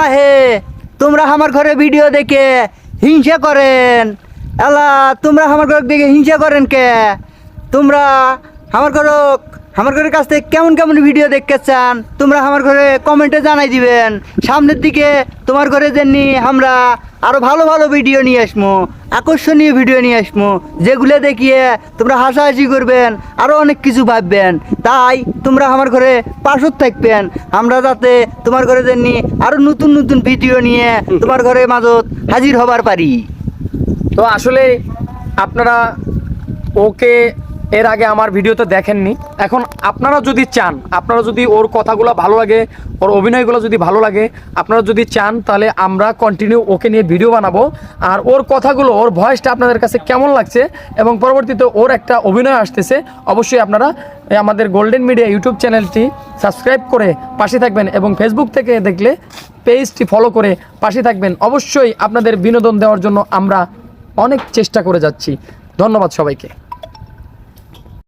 বাহে তোমরা আমার ঘরে ভিডিও দেখে হিংসা করেন। এলা তোমরা আমার ঘর দেখে হিংসা করেন কে? তোমরা আমার ঘরের কাছ থেকে কেমন কেমন ভিডিও দেখতে চান তোমরা আমার ঘরে কমেন্টে জানাই দিবেন। সামনের দিকে তোমার ঘরে যেমনি আমরা আরো ভালো ভালো ভিডিও নিয়ে আসবো, আকর্ষণীয় ভিডিও নিয়ে আসবো, যেগুলো দেখিয়ে তোমরা হাসাহাসি করবেন, আরো অনেক কিছু ভাববেন। তাই তোমরা আমার ঘরে পাশত থাকবেন, আমরা যাতে তোমার ঘরে যেমনি আরো নতুন নতুন ভিডিও নিয়ে তোমার ঘরে মাঝত হাজির হবার পারি। তো আসলে আপনারা ওকে এর আগে আমার ভিডিওতে দেখেননি। এখন আপনারা যদি চান, আপনারা যদি ওর কথাগুলো ভালো লাগে, ওর অভিনয়গুলো যদি ভালো লাগে, আপনারা যদি চান তাহলে আমরা কন্টিনিউ ওকে নিয়ে ভিডিও বানাবো। আর ওর কথাগুলো, ওর ভয়েসটা আপনাদের কাছে কেমন লাগছে এবং পরবর্তীতে ওর একটা অভিনয় আসতেছে, অবশ্যই আপনারা আমাদের গোল্ডেন মিডিয়া ইউটিউব চ্যানেলটি সাবস্ক্রাইব করে পাশে থাকবেন এবং ফেসবুক থেকে দেখলে পেজটি ফলো করে পাশে থাকবেন। অবশ্যই আপনাদের বিনোদন দেওয়ার জন্য আমরা অনেক চেষ্টা করে যাচ্ছি। ধন্যবাদ সবাইকে।